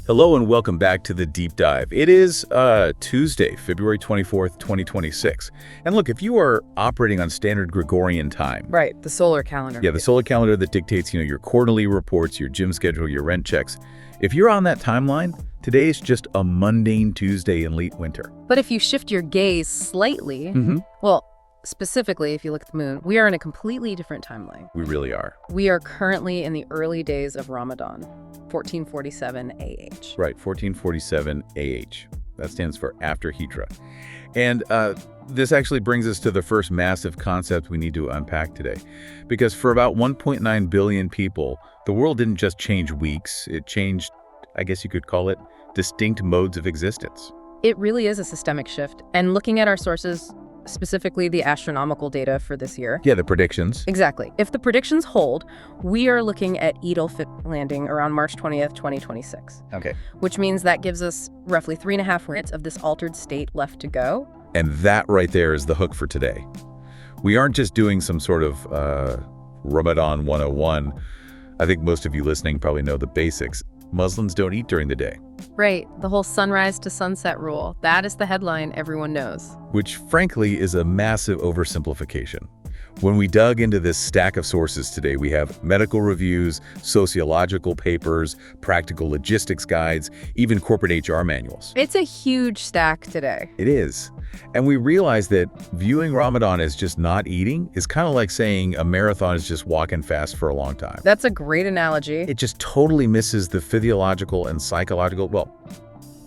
Hello and welcome back to the Deep Dive. It is Tuesday, February 24th, 2026. And look, if you are operating on standard Gregorian time. Right, the solar calendar. Yeah, the solar calendar that dictates, your quarterly reports, your gym schedule, your rent checks. If you're on that timeline, today is just a mundane Tuesday in late winter. But if you shift your gaze slightly, well, specifically if you look at the moon, we are in a completely different timeline. We really are. We are currently in the early days of Ramadan, 1447 AH. Right, 1447 AH. That stands for after Hijra. And this actually brings us to the first massive concept we need to unpack today. Because for about 1.9 billion people, the world didn't just change weeks. It changed, I guess you could call it, distinct modes of existence. It really is a systemic shift. And looking at our sources, specifically the astronomical data for this year. Yeah, the predictions. Exactly. If the predictions hold, we are looking at Eid al-Fitr landing around March 20th, 2026. Okay. Which means that gives us roughly 3.5 minutes of this altered state left to go. And that right there is the hook for today. We aren't just doing some sort of Ramadan 101. I think most of you listening probably know the basics. Muslims don't eat during the day. Right. The whole sunrise to sunset rule. That is the headline everyone knows. Which, frankly, is a massive oversimplification. When we dug into this stack of sources today, we have medical reviews, sociological papers, practical logistics guides, even corporate HR manuals. It's a huge stack today. It is. And we realize that viewing Ramadan as just not eating is kind of like saying a marathon is just walking fast for a long time. That's a great analogy. It just totally misses the physiological and psychological,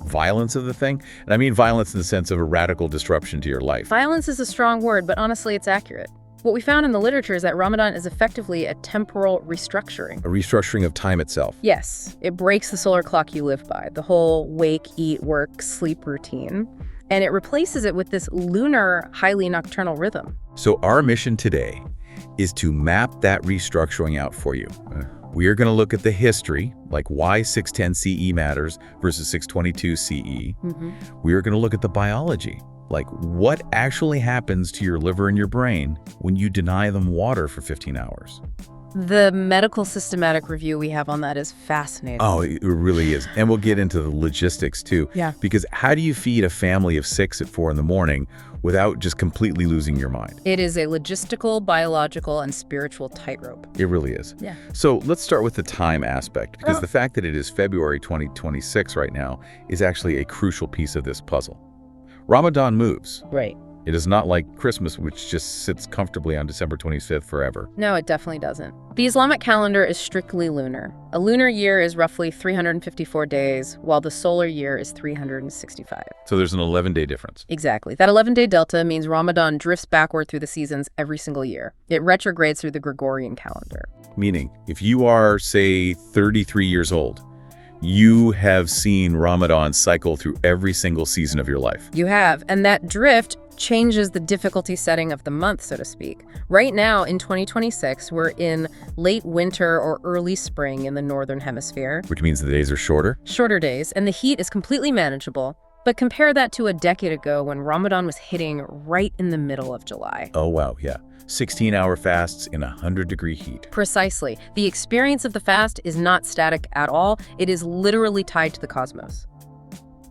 violence of the thing. And I mean violence in the sense of a radical disruption to your life. Violence is a strong word, but honestly, it's accurate. What we found in the literature is that Ramadan is effectively a temporal restructuring. A restructuring of time itself. Yes, it breaks the solar clock you live by, the whole wake, eat, work, sleep routine, and it replaces it with this lunar, highly nocturnal rhythm. So our mission today is to map that restructuring out for you. We are going to look at the history, like why 610 CE matters versus 622 CE. We are going to look at the biology, like what actually happens to your liver and your brain when you deny them water for 15 hours. The medical systematic review we have on that is fascinating. Oh, it really is. And we'll get into the logistics too. Yeah. Because how do you feed a family of 6 at 4 in the morning without just completely losing your mind? It is a logistical, biological, and spiritual tightrope. It really is. Yeah. So let's start with the time aspect, because the fact that it is February 2026 right now is actually a crucial piece of this puzzle. Ramadan moves. Right. It is not like Christmas, which just sits comfortably on December 25th forever. No, it definitely doesn't. The Islamic calendar is strictly lunar. A lunar year is roughly 354 days, while the solar year is 365. So there's an 11-day difference. Exactly. That 11-day delta means Ramadan drifts backward through the seasons every single year. It retrogrades through the Gregorian calendar. Meaning, if you are, say, 33 years old, you have seen Ramadan cycle through every single season of your life. You have, and that drift changes the difficulty setting of the month, so to speak. Right now, in 2026, we're in late winter or early spring in the northern hemisphere. Which means the days are shorter? Shorter days, and the heat is completely manageable. But compare that to a decade ago when Ramadan was hitting right in the middle of July. Oh, wow, yeah. 16-hour fasts in 100-degree heat. Precisely. The experience of the fast is not static at all. It is literally tied to the cosmos.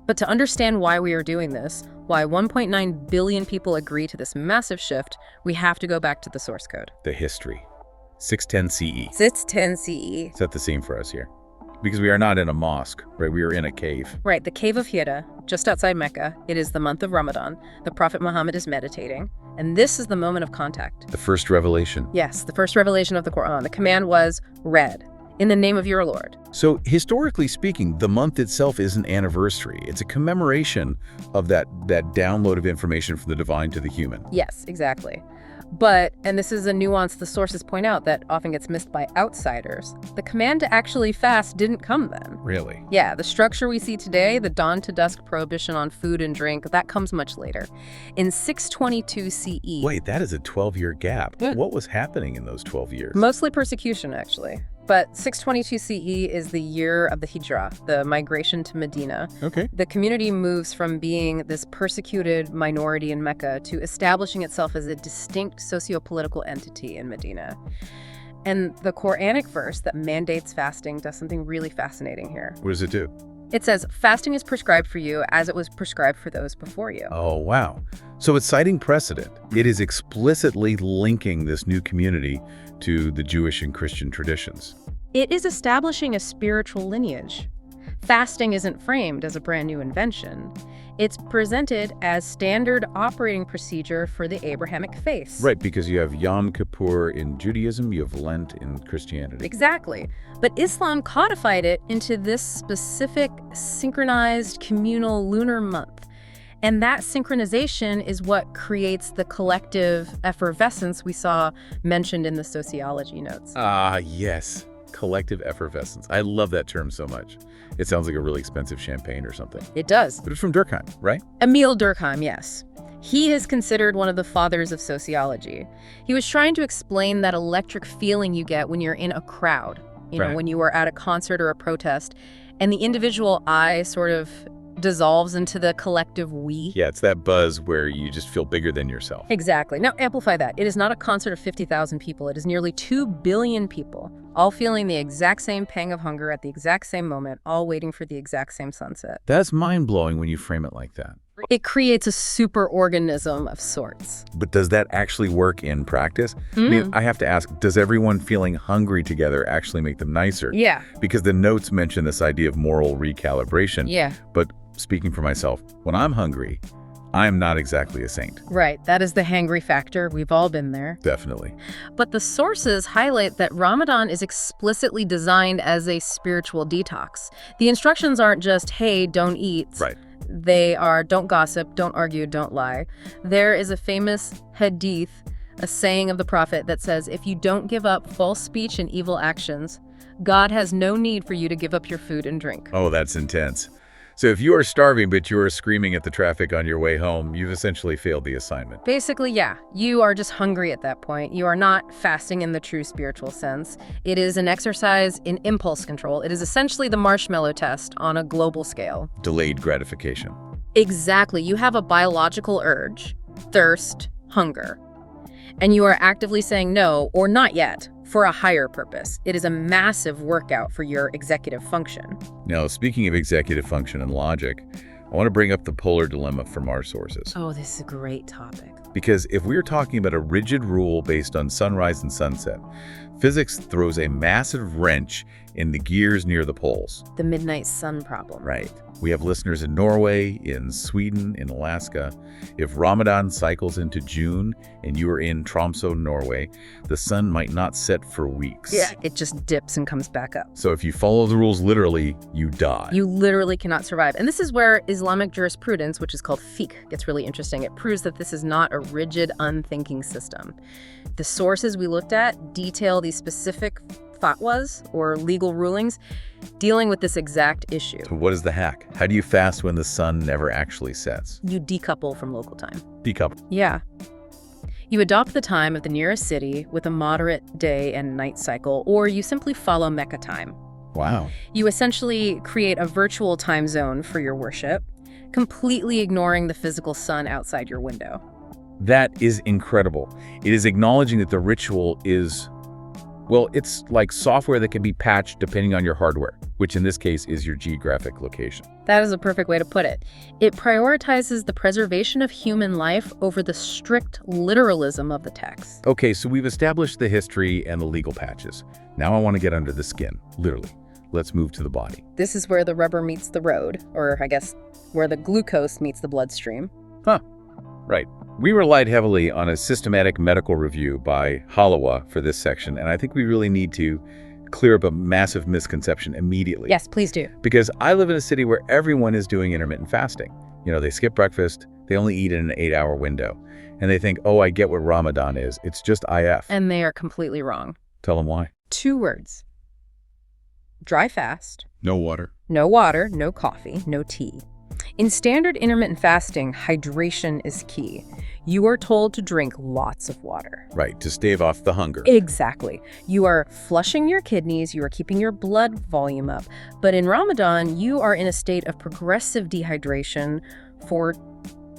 But to understand why we are doing this, why 1.9 billion people agree to this massive shift, we have to go back to the source code. The history. 610 CE. 610 CE. Set the scene for us here. Because we are not in a mosque, right? We are in a cave. Right, the cave of Hira, just outside Mecca. It is the month of Ramadan. The Prophet Muhammad is meditating. And this is the moment of contact. The first revelation. Yes, the first revelation of the Quran. The command was, read, in the name of your Lord. So historically speaking, the month itself is an anniversary. It's a commemoration of that download of information from the divine to the human. Yes, exactly. But, and this is a nuance the sources point out that often gets missed by outsiders, the command to actually fast didn't come then. Really? Yeah, the structure we see today, the dawn to dusk prohibition on food and drink, that comes much later. In 622 CE. Wait, that is a 12-year gap. What was happening in those 12 years? Mostly persecution, actually. But 622 CE is the year of the Hijra, the migration to Medina. Okay. The community moves from being this persecuted minority in Mecca to establishing itself as a distinct socio-political entity in Medina. And the Quranic verse that mandates fasting does something really fascinating here. What does it do? It says, fasting is prescribed for you as it was prescribed for those before you. Oh, wow. So it's citing precedent. It is explicitly linking this new community to the Jewish and Christian traditions. It is establishing a spiritual lineage. Fasting isn't framed as a brand new invention. It's presented as standard operating procedure for the Abrahamic faith. Right, because you have Yom Kippur in Judaism, you have Lent in Christianity. Exactly. But Islam codified it into this specific synchronized communal lunar month. And that synchronization is what creates the collective effervescence we saw mentioned in the sociology notes. Ah, yes. Collective effervescence. I love that term so much. It sounds like a really expensive champagne or something. It does. But it's from Durkheim, right? Emile Durkheim, yes. He is considered one of the fathers of sociology. He was trying to explain that electric feeling you get when you're in a crowd, Right. when you are at a concert or a protest, and the individual I sort of dissolves into the collective we. Yeah, it's that buzz where you just feel bigger than yourself. Exactly. Now, amplify that. It is not a concert of 50,000 people. It is nearly 2 billion people, all feeling the exact same pang of hunger at the exact same moment, all waiting for the exact same sunset. That's mind-blowing when you frame it like that. It creates a superorganism of sorts. But does that actually work in practice? I mean, I have to ask, does everyone feeling hungry together actually make them nicer? Yeah. Because the notes mention this idea of moral recalibration. Yeah. But speaking for myself, when I'm hungry, I am not exactly a saint. Right. That is the hangry factor. We've all been there. Definitely. But the sources highlight that Ramadan is explicitly designed as a spiritual detox. The instructions aren't just, hey, don't eat. Right. They are, don't gossip, don't argue, don't lie. There is a famous hadith, a saying of the prophet that says, if you don't give up false speech and evil actions, God has no need for you to give up your food and drink. Oh, that's intense. So if you are starving but you are screaming at the traffic on your way home, you've essentially failed the assignment. Basically, yeah. You are just hungry at that point. You are not fasting in the true spiritual sense. It is an exercise in impulse control. It is essentially the marshmallow test on a global scale. Delayed gratification. Exactly. You have a biological urge, thirst, hunger. And you are actively saying no, or not yet, for a higher purpose. It is a massive workout for your executive function. Now, speaking of executive function and logic, I want to bring up the polar dilemma from our sources. Oh, this is a great topic. Because if we're talking about a rigid rule based on sunrise and sunset, physics throws a massive wrench in the gears near the poles. The midnight sun problem. Right. We have listeners in Norway, in Sweden, in Alaska. If Ramadan cycles into June and you are in Tromsø, Norway, the sun might not set for weeks. Yeah, it just dips and comes back up. So if you follow the rules literally, you die. You literally cannot survive. And this is where Islamic jurisprudence, which is called fiqh, gets really interesting. It proves that this is not a rigid, unthinking system. The sources we looked at detail these specific fatwas, or legal rulings, dealing with this exact issue. So what is the hack? How do you fast when the sun never actually sets? You decouple from local time. Decouple. Yeah. You adopt the time of the nearest city with a moderate day and night cycle, or you simply follow Mecca time. Wow. You essentially create a virtual time zone for your worship, completely ignoring the physical sun outside your window. That is incredible. It is acknowledging that the ritual is, well, it's like software that can be patched depending on your hardware, which in this case is your geographic location. That is a perfect way to put it. It prioritizes the preservation of human life over the strict literalism of the text. Okay, so we've established the history and the legal patches. Now I want to get under the skin, literally. Let's move to the body. This is where the rubber meets the road, or I guess where the glucose meets the bloodstream. Huh. Right. We relied heavily on a systematic medical review by Halawa for this section, and I think we really need to clear up a massive misconception immediately. Yes, please do. Because I live in a city where everyone is doing intermittent fasting. You know, they skip breakfast, they only eat in an 8-hour window, and they think, oh, I get what Ramadan is. It's just IF. And they are completely wrong. Tell them why. 2 words. Dry fast. No water. No water, no coffee, no tea. In standard intermittent fasting, hydration is key. You are told to drink lots of water. Right, to stave off the hunger. Exactly. You are flushing your kidneys, you are keeping your blood volume up. But in Ramadan, you are in a state of progressive dehydration for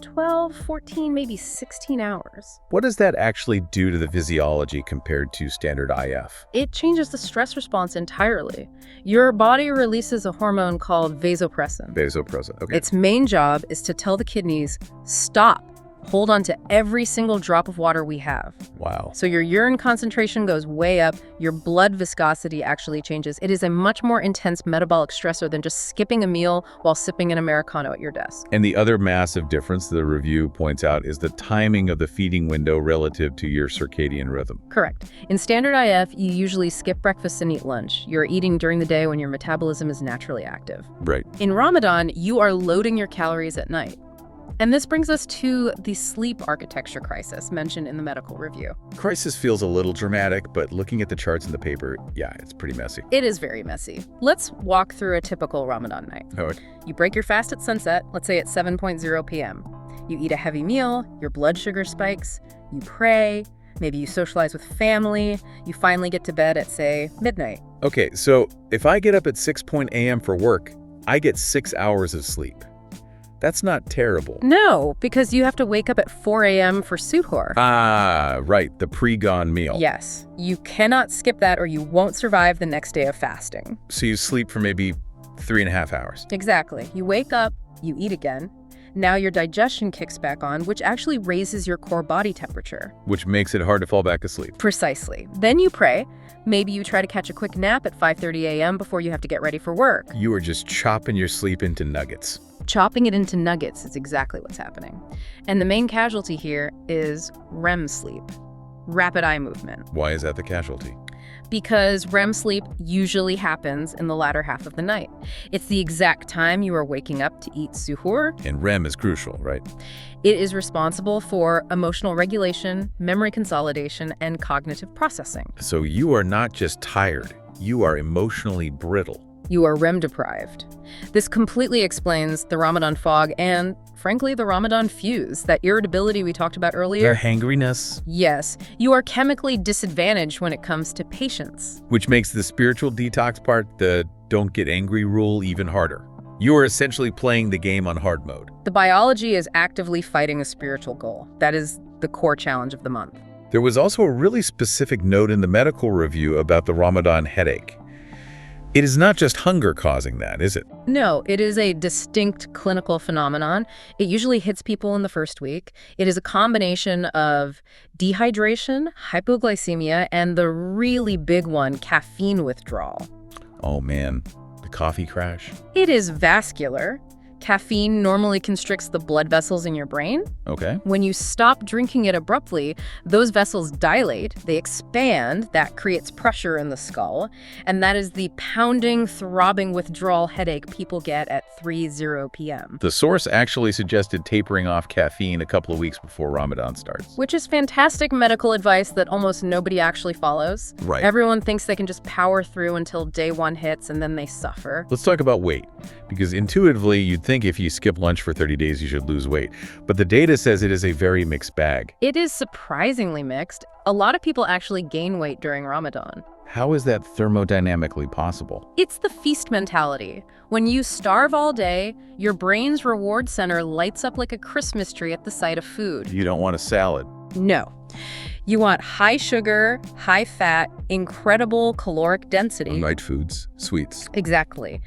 12, 14, maybe 16 hours. What does that actually do to the physiology compared to standard IF? It changes the stress response entirely. Your body releases a hormone called vasopressin. Vasopressin, okay. Its main job is to tell the kidneys, stop. Hold on to every single drop of water we have. Wow. So your urine concentration goes way up, your blood viscosity actually changes. It is a much more intense metabolic stressor than just skipping a meal while sipping an Americano at your desk. And the other massive difference the review points out is the timing of the feeding window relative to your circadian rhythm. Correct. In standard IF, you usually skip breakfast and eat lunch. You're eating during the day when your metabolism is naturally active. Right. In Ramadan, you are loading your calories at night. And this brings us to the sleep architecture crisis mentioned in the medical review. Crisis feels a little dramatic, but looking at the charts in the paper, yeah, it's pretty messy. It is very messy. Let's walk through a typical Ramadan night. Okay. You break your fast at sunset, let's say at 7:00 p.m. You eat a heavy meal, your blood sugar spikes, you pray, maybe you socialize with family, you finally get to bed at, say, midnight. Okay, so if I get up at 6 a.m. for work, I get 6 hours of sleep. That's not terrible. No, because you have to wake up at 4 a.m. for suhoor. Ah, right, the pre-gone meal. Yes, you cannot skip that or you won't survive the next day of fasting. So you sleep for maybe 3.5 hours. Exactly. You wake up, you eat again. Now your digestion kicks back on, which actually raises your core body temperature. Which makes it hard to fall back asleep. Precisely. Then you pray. Maybe you try to catch a quick nap at 5:30 a.m. before you have to get ready for work. You are just chopping your sleep into nuggets. Chopping it into nuggets is exactly what's happening. And the main casualty here is REM sleep, rapid eye movement. Why is that the casualty? Because REM sleep usually happens in the latter half of the night. It's the exact time you are waking up to eat suhoor. And REM is crucial, right? It is responsible for emotional regulation, memory consolidation, and cognitive processing. So you are not just tired, you are emotionally brittle. You are REM deprived. This completely explains the Ramadan fog and, frankly, the Ramadan fuse, that irritability we talked about earlier. The hangriness. Yes, you are chemically disadvantaged when it comes to patience. Which makes the spiritual detox part, the don't get angry rule, even harder. You are essentially playing the game on hard mode. The biology is actively fighting a spiritual goal. That is the core challenge of the month. There was also a really specific note in the medical review about the Ramadan headache. It is not just hunger causing that, is it? No, it is a distinct clinical phenomenon. It usually hits people in the first week. It is a combination of dehydration, hypoglycemia, and the really big one, caffeine withdrawal. Oh man, the coffee crash? It is vascular. Caffeine normally constricts the blood vessels in your brain. Okay. When you stop drinking it abruptly, those vessels dilate, they expand, that creates pressure in the skull, and that is the pounding, throbbing withdrawal headache people get at 3:00 p.m. The source actually suggested tapering off caffeine a couple of weeks before Ramadan starts. Which is fantastic medical advice that almost nobody actually follows. Right. Everyone thinks they can just power through until day one hits and then they suffer. Let's talk about weight, because intuitively you'd think if you skip lunch for 30 days you should lose weight. But the data says it is a very mixed bag. It is surprisingly mixed. A lot of people actually gain weight during Ramadan. How is that thermodynamically possible? It's the feast mentality. When you starve all day, your brain's reward center lights up like a Christmas tree at the sight of food. You don't want a salad. No. You want high sugar, high fat, incredible caloric density. Light foods, sweets. Exactly.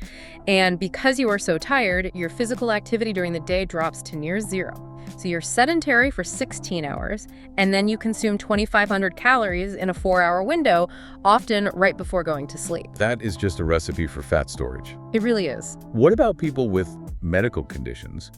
And because you are so tired, your physical activity during the day drops to near zero. So you're sedentary for 16 hours, and then you consume 2,500 calories in a 4-hour window, often right before going to sleep. That is just a recipe for fat storage. It really is. What about people with medical conditions?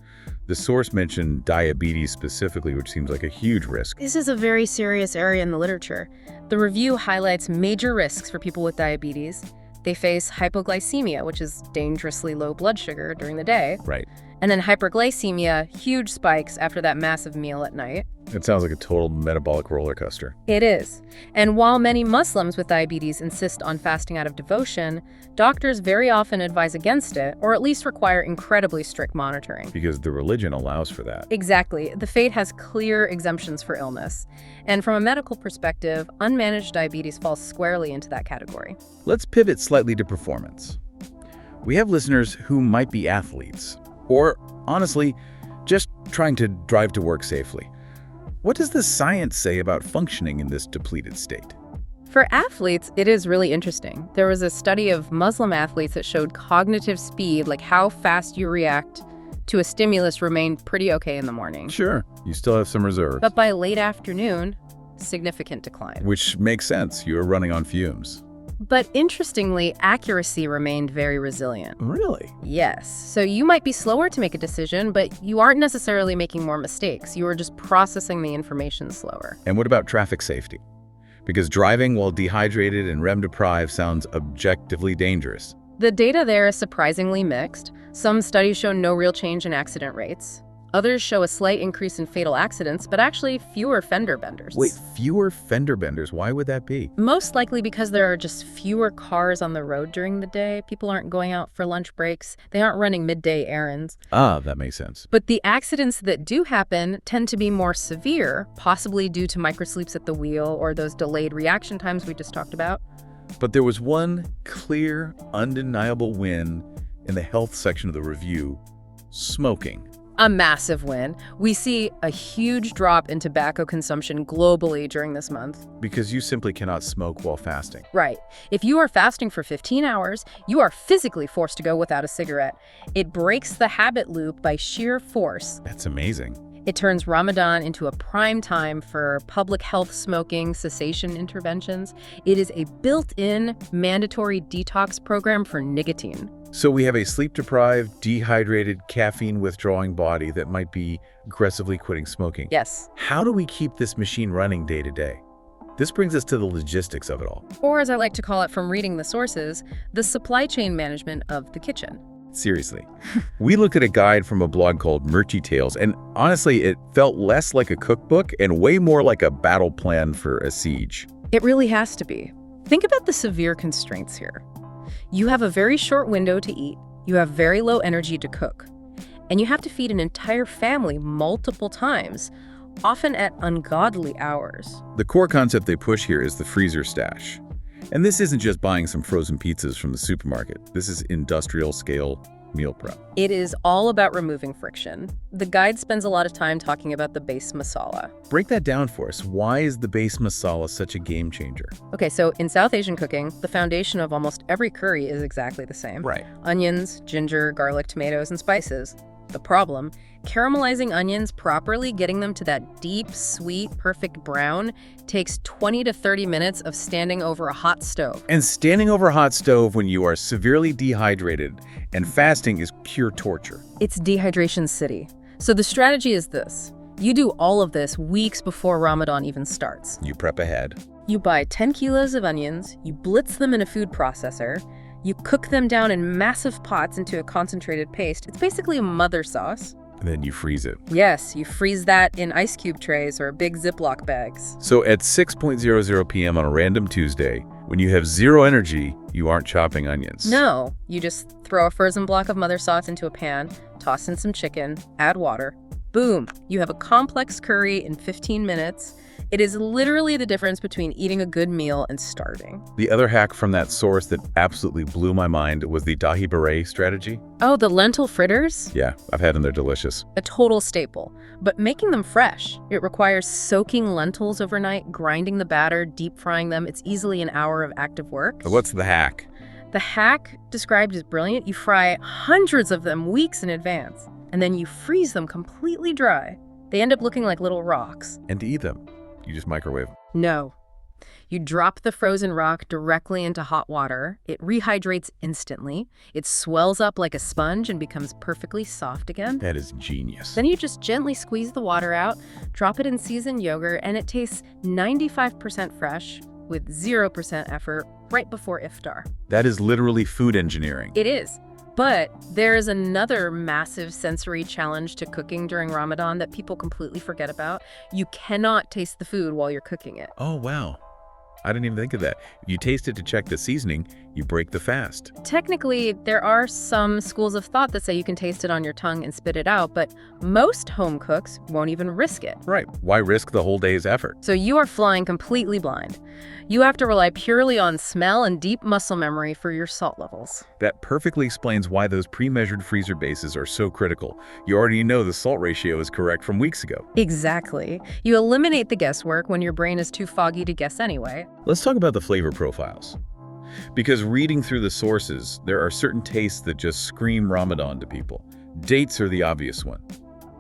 The source mentioned diabetes specifically, which seems like a huge risk. This is a very serious area in the literature. The review highlights major risks for people with diabetes. They face hypoglycemia, which is dangerously low blood sugar during the day. Right. And then hyperglycemia, huge spikes after that massive meal at night. It sounds like a total metabolic roller coaster. It is. And while many Muslims with diabetes insist on fasting out of devotion, doctors very often advise against it, or at least require incredibly strict monitoring. Because the religion allows for that. Exactly. The faith has clear exemptions for illness. And from a medical perspective, unmanaged diabetes falls squarely into that category. Let's pivot slightly to performance. We have listeners who might be athletes, or honestly, just trying to drive to work safely. What does the science say about functioning in this depleted state? For athletes, it is really interesting. There was a study of Muslim athletes that showed cognitive speed, like how fast you react to a stimulus, remained pretty okay in the morning. Sure, you still have some reserves. But by late afternoon, significant decline. Which makes sense. You're running on fumes. But interestingly, accuracy remained very resilient. Really? Yes. So you might be slower to make a decision, but you aren't necessarily making more mistakes. You are just processing the information slower. And what about traffic safety? Because driving while dehydrated and REM deprived sounds objectively dangerous. The data there is surprisingly mixed. Some studies show no real change in accident rates. Others show a slight increase in fatal accidents, but actually fewer fender benders. Wait, fewer fender benders? Why would that be? Most likely because there are just fewer cars on the road during the day. People aren't going out for lunch breaks. They aren't running midday errands. Ah, that makes sense. But the accidents that do happen tend to be more severe, possibly due to microsleeps at the wheel or those delayed reaction times we just talked about. But there was one clear, undeniable win in the health section of the review: smoking. A massive win. We see a huge drop in tobacco consumption globally during this month. Because you simply cannot smoke while fasting. Right. If you are fasting for 15 hours, you are physically forced to go without a cigarette. It breaks the habit loop by sheer force. That's amazing. It turns Ramadan into a prime time for public health smoking cessation interventions. It is a built-in mandatory detox program for nicotine. So we have a sleep-deprived, dehydrated, caffeine-withdrawing body that might be aggressively quitting smoking. Yes. How do we keep this machine running day to day? This brings us to the logistics of it all. Or, as I like to call it from reading the sources, the supply chain management of the kitchen. Seriously. We looked at a guide from a blog called Murchy Tales, and honestly, it felt less like a cookbook and way more like a battle plan for a siege. It really has to be. Think about the severe constraints here. You have a very short window to eat, you have very low energy to cook, and you have to feed an entire family multiple times, often at ungodly hours. The core concept they push here is the freezer stash. And this isn't just buying some frozen pizzas from the supermarket. This is industrial-scale meal prep. It is all about removing friction. The guide spends a lot of time talking about the base masala. Break that down for us. Why is the base masala such a game changer? Okay, so in South Asian cooking, the foundation of almost every curry is exactly the same. Right. Onions, ginger, garlic, tomatoes, and spices. The problem, caramelizing onions properly, getting them to that deep, sweet, perfect brown, takes 20 to 30 minutes of standing over a hot stove. And standing over a hot stove when you are severely dehydrated and fasting is pure torture. It's dehydration city. So the strategy is this. You do all of this weeks before Ramadan even starts. You prep ahead. You buy 10 kilos of onions, you blitz them in a food processor, you cook them down in massive pots into a concentrated paste. It's basically a mother sauce. And then you freeze it. Yes, you freeze that in ice cube trays or big Ziploc bags. So at 6:00 p.m. on a random Tuesday, when you have zero energy, you aren't chopping onions. No, you just throw a frozen block of mother sauce into a pan, toss in some chicken, add water. Boom, you have a complex curry in 15 minutes. It is literally the difference between eating a good meal and starving. The other hack from that source that absolutely blew my mind was the dahi beret strategy. Oh, the lentil fritters? Yeah, I've had them. They're delicious. A total staple. But making them fresh, it requires soaking lentils overnight, grinding the batter, deep frying them. It's easily an hour of active work. So what's the hack? The hack, described as brilliant, you fry hundreds of them weeks in advance, and then you freeze them completely dry. They end up looking like little rocks. And to eat them, you just microwave them. No. You drop the frozen rock directly into hot water. It rehydrates instantly. It swells up like a sponge and becomes perfectly soft again. That is genius. Then you just gently squeeze the water out, drop it in seasoned yogurt, and it tastes 95% fresh with 0% effort right before iftar. That is literally food engineering. It is. But there is another massive sensory challenge to cooking during Ramadan that people completely forget about. You cannot taste the food while you're cooking it. Oh, wow. I didn't even think of that. If you taste it to check the seasoning, you break the fast. Technically, there are some schools of thought that say you can taste it on your tongue and spit it out, but most home cooks won't even risk it. Right. Why risk the whole day's effort? So you are flying completely blind. You have to rely purely on smell and deep muscle memory for your salt levels. That perfectly explains why those pre-measured freezer bases are so critical. You already know the salt ratio is correct from weeks ago. Exactly. You eliminate the guesswork when your brain is too foggy to guess anyway. Let's talk about the flavor profiles. Because reading through the sources, there are certain tastes that just scream Ramadan to people. Dates are the obvious one.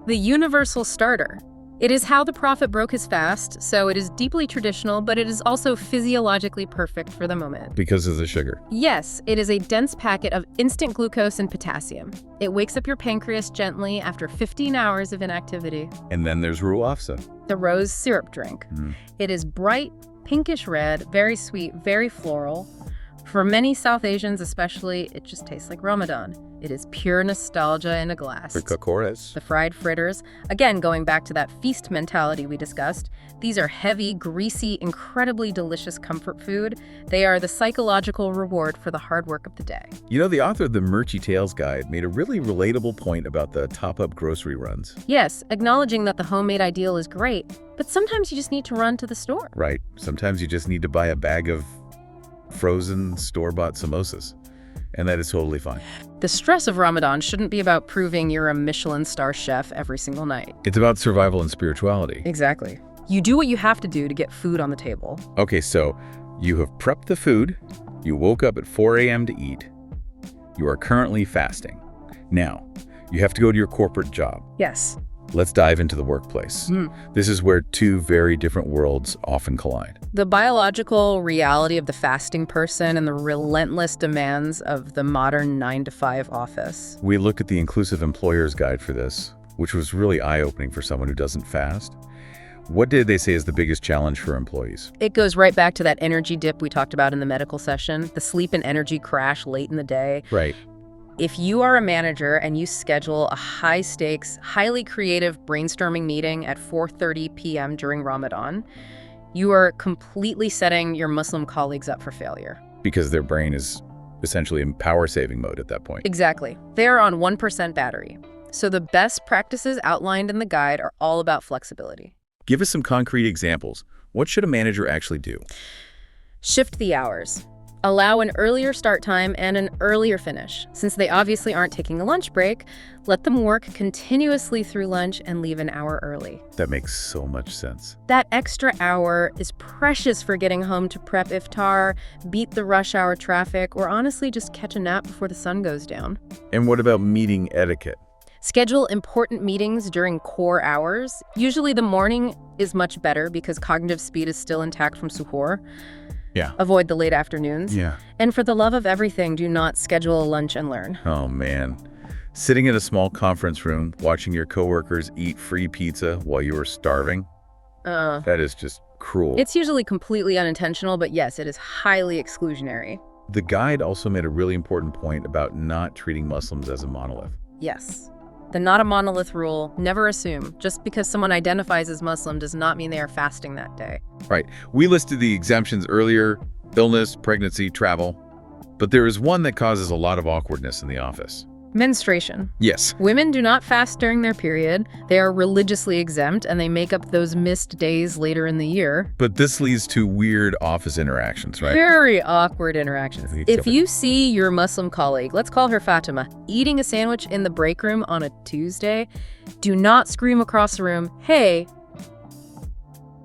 The universal starter. It is how the Prophet broke his fast, so it is deeply traditional, but it is also physiologically perfect for the moment. Because of the sugar. Yes, it is a dense packet of instant glucose and potassium. It wakes up your pancreas gently after 15 hours of inactivity. And then there's ruafsa. The rose syrup drink. It is bright, pinkish red, very sweet, very floral. For many South Asians especially, it just tastes like Ramadan. It is pure nostalgia in a glass. Frikakores. The fried fritters, again going back to that feast mentality we discussed, these are heavy, greasy, incredibly delicious comfort food. They are the psychological reward for the hard work of the day. You know, the author of the Murchy Tales Guide made a really relatable point about the top-up grocery runs. Yes, acknowledging that the homemade ideal is great, but sometimes you just need to run to the store. Right. Sometimes you just need to buy a bag of frozen store-bought samosas, and that is totally fine. The stress of Ramadan shouldn't be about proving you're a Michelin star chef every single night. It's about survival and spirituality. Exactly. You do what you have to do to get food on the table. Okay, so you have prepped the food, you woke up at 4 a.m. to eat, you are currently fasting. Now, you have to go to your corporate job. Yes. Let's dive into the workplace. This is where two very different worlds often collide. The biological reality of the fasting person and the relentless demands of the modern 9-to-5 office. We looked at the Inclusive Employer's Guide for this, which was really eye-opening for someone who doesn't fast. What did they say is the biggest challenge for employees? It goes right back to that energy dip we talked about in the medical session, the sleep and energy crash late in the day. Right. If you are a manager and you schedule a high-stakes, highly creative brainstorming meeting at 4:30 p.m. during Ramadan, you are completely setting your Muslim colleagues up for failure. Because their brain is essentially in power-saving mode at that point. Exactly. They are on 1% battery. So the best practices outlined in the guide are all about flexibility. Give us some concrete examples. What should a manager actually do? Shift the hours. Allow an earlier start time and an earlier finish. Since they obviously aren't taking a lunch break, let them work continuously through lunch and leave an hour early. That makes so much sense. That extra hour is precious for getting home to prep iftar, beat the rush hour traffic, or honestly just catch a nap before the sun goes down. And what about meeting etiquette? Schedule important meetings during core hours. Usually the morning is much better because cognitive speed is still intact from suhoor. Yeah. Avoid the late afternoons. Yeah. And for the love of everything, do not schedule a lunch and learn. Oh, man. Sitting in a small conference room, watching your coworkers eat free pizza while you are starving, that is just cruel. It's usually completely unintentional, but yes, it is highly exclusionary. The guide also made a really important point about not treating Muslims as a monolith. Yes. The not a monolith rule, never assume. Just because someone identifies as Muslim does not mean they are fasting that day. Right. We listed the exemptions earlier: illness, pregnancy, travel. But there is one that causes a lot of awkwardness in the office. Menstruation. Yes. Women do not fast during their period. They are religiously exempt, and they make up those missed days later in the year. But this leads to weird office interactions, right? Very awkward interactions. If you see your Muslim colleague, let's call her Fatima, eating a sandwich in the break room on a Tuesday, do not scream across the room, "Hey,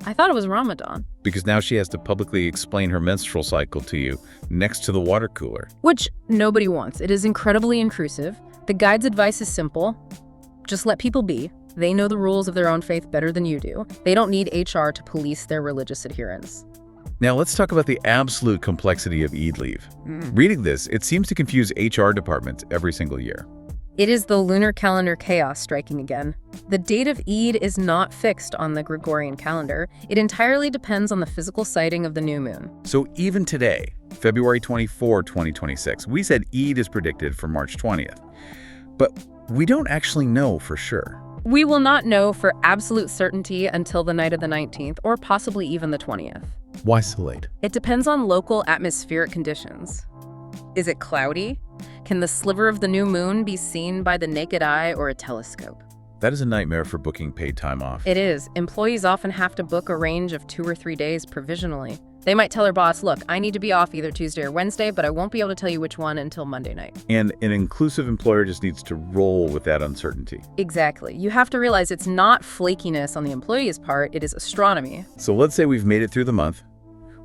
I thought it was Ramadan." Because now she has to publicly explain her menstrual cycle to you next to the water cooler. Which nobody wants. It is incredibly intrusive. The guide's advice is simple. Just let people be. They know the rules of their own faith better than you do. They don't need HR to police their religious adherence. Now let's talk about the absolute complexity of Eid leave. Reading this, it seems to confuse HR departments every single year. It is the lunar calendar chaos striking again. The date of Eid is not fixed on the Gregorian calendar. It entirely depends on the physical sighting of the new moon. So even today, February 24, 2026, we said Eid is predicted for March 20th. But we don't actually know for sure. We will not know for absolute certainty until the night of the 19th, or possibly even the 20th. Why so late? It depends on local atmospheric conditions. Is it cloudy? Can the sliver of the new moon be seen by the naked eye or a telescope? That is a nightmare for booking paid time off. It is. Employees often have to book a range of 2 or 3 days provisionally. They might tell their boss, look, I need to be off either Tuesday or Wednesday, but I won't be able to tell you which one until Monday night. And an inclusive employer just needs to roll with that uncertainty. Exactly. You have to realize it's not flakiness on the employee's part, it is astronomy. So let's say we've made it through the month.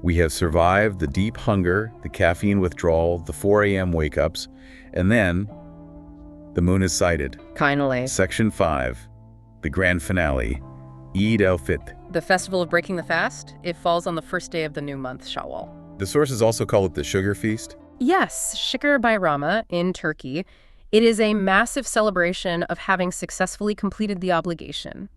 We have survived the deep hunger, the caffeine withdrawal, the 4 a.m. wake-ups, and then the moon is sighted. Finally. Section 5, the grand finale, Eid al-Fitr. The festival of breaking the fast, it falls on the first day of the new month, Shawwal. The sources also call it the sugar feast. Yes, Shikar Bayrama in Turkey. It is a massive celebration of having successfully completed the obligation.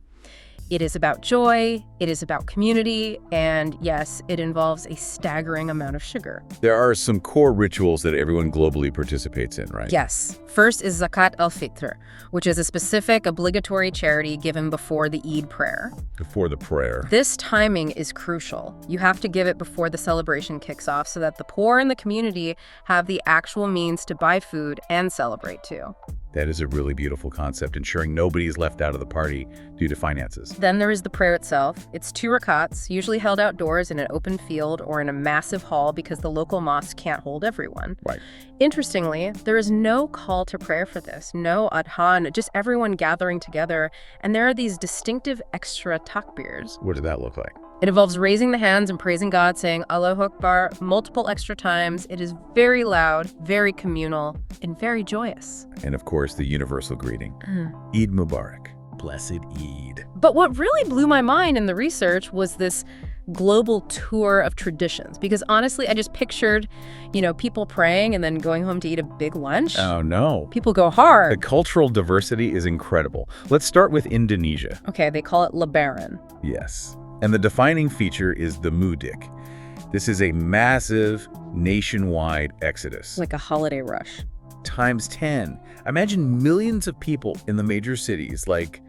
It is about joy, it is about community, and yes, it involves a staggering amount of sugar. There are some core rituals that everyone globally participates in, right? Yes. First is Zakat al-Fitr, which is a specific obligatory charity given before the Eid prayer. Before the prayer. This timing is crucial. You have to give it before the celebration kicks off so that the poor in the community have the actual means to buy food and celebrate too. That is a really beautiful concept, ensuring nobody is left out of the party due to finances. Then there is the prayer itself. It's 2 rakats, usually held outdoors in an open field or in a massive hall because the local mosque can't hold everyone. Right. Interestingly, there is no call to prayer for this, no adhan, just everyone gathering together, and there are these distinctive extra takbirs. What did that look like? It involves raising the hands and praising God, saying Allahu Akbar multiple extra times. It is very loud, very communal, and very joyous. And of course, the universal greeting. Eid Mubarak. Blessed Eid. But what really blew my mind in the research was this global tour of traditions. Because honestly, I just pictured, people praying and then going home to eat a big lunch. Oh, no. People go hard. The cultural diversity is incredible. Let's start with Indonesia. Okay, they call it Lebaran. Yes. And the defining feature is the mudik. This is a massive nationwide exodus. Like a holiday rush. Times 10. Imagine millions of people in the major cities like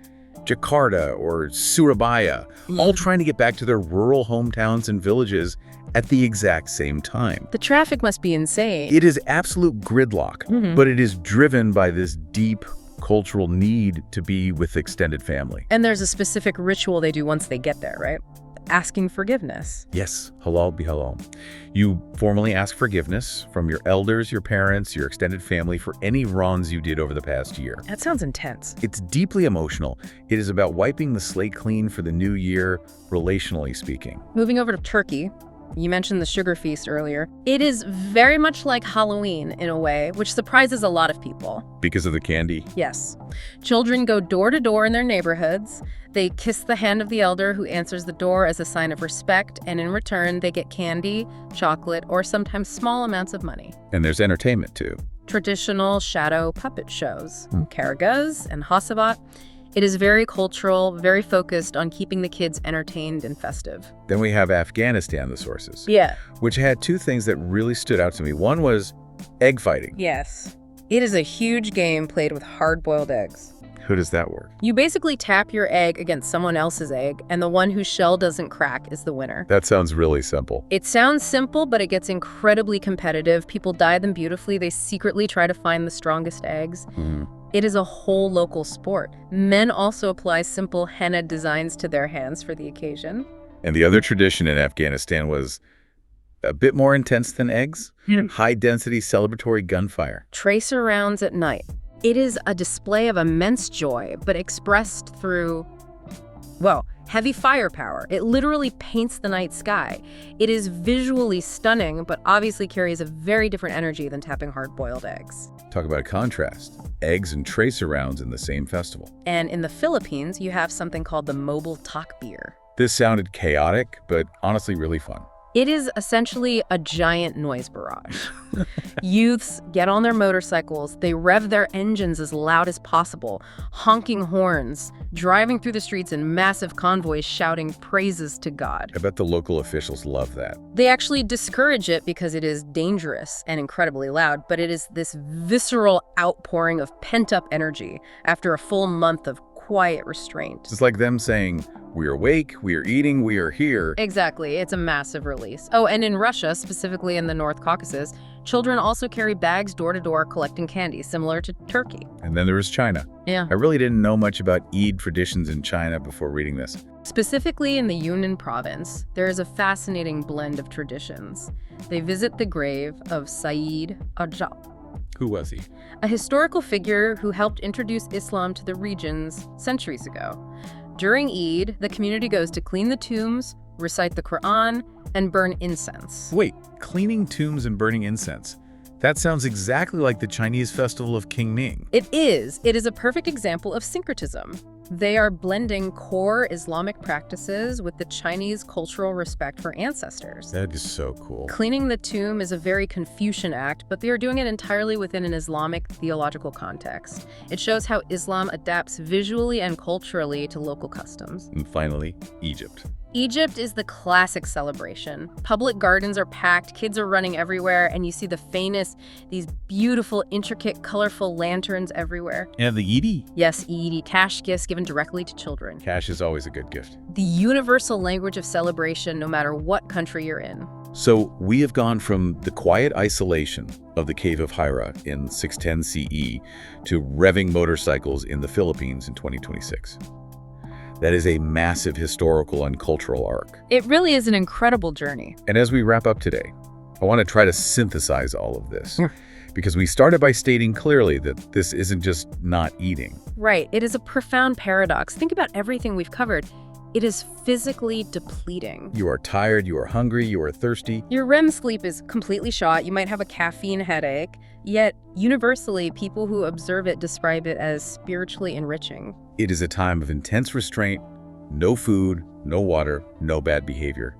Jakarta or Surabaya, all trying to get back to their rural hometowns and villages at the exact same time. The traffic must be insane. It is absolute gridlock, but it is driven by this deep cultural need to be with extended family. And there's a specific ritual they do once they get there, right? Asking forgiveness. Yes, halal bihalal. You formally ask forgiveness from your elders, your parents, your extended family for any wrongs you did over the past year. That sounds intense. It's deeply emotional. It is about wiping the slate clean for the new year, relationally speaking. Moving over to Turkey, you mentioned the sugar feast earlier. It is very much like Halloween in a way, which surprises a lot of people. Because of the candy? Yes. Children go door to door in their neighborhoods. They kiss the hand of the elder who answers the door as a sign of respect, and in return, they get candy, chocolate, or sometimes small amounts of money. And there's entertainment, too. Traditional shadow puppet shows, karagaz and hasabat. It is very cultural, very focused on keeping the kids entertained and festive. Then we have Afghanistan, the sources. Yeah. Which had 2 things that really stood out to me. One was egg fighting. Yes. It is a huge game played with hard-boiled eggs. How does that work? You basically tap your egg against someone else's egg, and the one whose shell doesn't crack is the winner. That sounds really simple. It sounds simple, but it gets incredibly competitive. People dye them beautifully. They secretly try to find the strongest eggs. It is a whole local sport. Men also apply simple henna designs to their hands for the occasion. And the other tradition in Afghanistan was a bit more intense than eggs. High-density celebratory gunfire. Tracer rounds at night. It is a display of immense joy, but expressed through, heavy firepower. It literally paints the night sky. It is visually stunning, but obviously carries a very different energy than tapping hard-boiled eggs. Talk about a contrast. Eggs and tracer rounds in the same festival. And in the Philippines, you have something called the mobile takbir. This sounded chaotic, but honestly really fun. It is essentially a giant noise barrage. Youths get on their motorcycles, they rev their engines as loud as possible, honking horns, driving through the streets in massive convoys shouting praises to God. I bet the local officials love that. They actually discourage it because it is dangerous and incredibly loud, but it is this visceral outpouring of pent-up energy after a full month of quiet restraint. It's like them saying, we are awake, we are eating, we are here. Exactly. It's a massive release. Oh, and in Russia, specifically in the North Caucasus, children also carry bags door to door collecting candy, similar to Turkey. And then there was China. Yeah. I really didn't know much about Eid traditions in China before reading this. Specifically in the Yunnan province, there is a fascinating blend of traditions. They visit the grave of Sayyid Ajab, Who was he? a historical figure who helped introduce Islam to the regions centuries ago. During Eid, the community goes to clean the tombs, recite the Quran, and burn incense. Wait, cleaning tombs and burning incense. That sounds exactly like the Chinese festival of King Ming. It is. It is a perfect example of syncretism. They are blending core Islamic practices with the Chinese cultural respect for ancestors. That is so cool. Cleaning the tomb is a very Confucian act, but they are doing it entirely within an Islamic theological context. It shows how Islam adapts visually and culturally to local customs. And finally, Egypt. Egypt is the classic celebration. Public gardens are packed, kids are running everywhere, and you see the famous, these beautiful, intricate, colorful lanterns everywhere. And the Eid? Yes, Eid, cash gifts given directly to children. Cash is always a good gift. The universal language of celebration, no matter what country you're in. So we have gone from the quiet isolation of the Cave of Hira in 610 CE to revving motorcycles in the Philippines in 2026. That is a massive historical and cultural arc. It really is an incredible journey. And as we wrap up today, I want to try to synthesize all of this. Because we started by stating clearly that this isn't just not eating. Right. It is a profound paradox. Think about everything we've covered. It is physically depleting. You are tired, you are hungry, you are thirsty. Your REM sleep is completely shot. You might have a caffeine headache. Yet, universally, people who observe it describe it as spiritually enriching. It is a time of intense restraint, no food, no water, no bad behavior.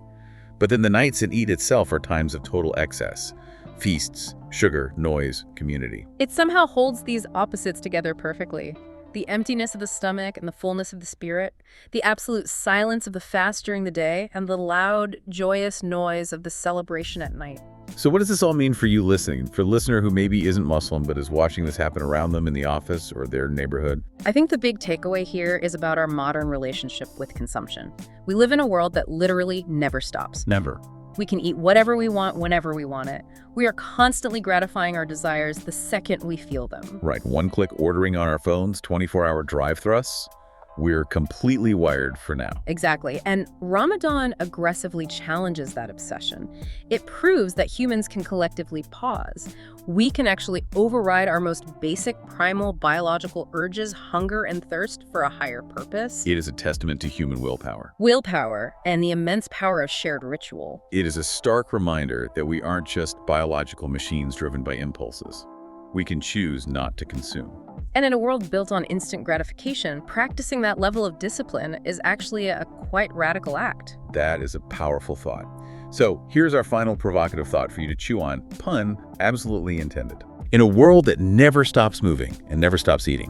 But then the nights in Eid itself are times of total excess. Feasts, sugar, noise, community. It somehow holds these opposites together perfectly. The emptiness of the stomach and the fullness of the spirit, the absolute silence of the fast during the day, and the loud, joyous noise of the celebration at night. So what does this all mean for you listening? For the listener who maybe isn't Muslim but is watching this happen around them in the office or their neighborhood? I think the big takeaway here is about our modern relationship with consumption. We live in a world that literally never stops. Never. We can eat whatever we want, whenever we want it. We are constantly gratifying our desires the second we feel them. Right, one-click ordering on our phones, 24-hour drive thrusts. We're completely wired for now. Exactly. And Ramadan aggressively challenges that obsession. It proves that humans can collectively pause. We can actually override our most basic primal biological urges, hunger and thirst, for a higher purpose. It is a testament to human willpower. Willpower and the immense power of shared ritual. It is a stark reminder that we aren't just biological machines driven by impulses. We can choose not to consume. And in a world built on instant gratification, practicing that level of discipline is actually a quite radical act. That is a powerful thought. So here's our final provocative thought for you to chew on, pun absolutely intended. In a world that never stops moving and never stops eating,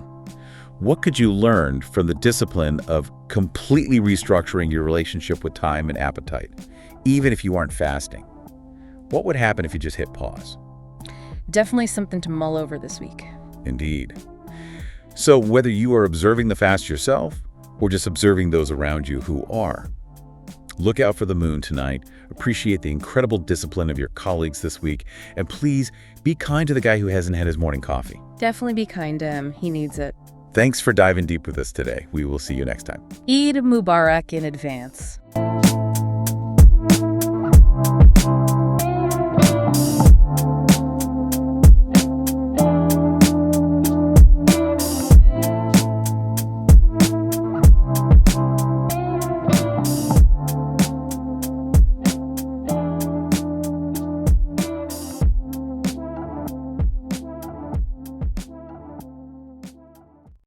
what could you learn from the discipline of completely restructuring your relationship with time and appetite, even if you aren't fasting? What would happen if you just hit pause? Definitely something to mull over this week. Indeed. So whether you are observing the fast yourself or just observing those around you who are, look out for the moon tonight, appreciate the incredible discipline of your colleagues this week, and please be kind to the guy who hasn't had his morning coffee. Definitely be kind to him. He needs it. Thanks for diving deep with us today. We will see you next time. Eid Mubarak in advance.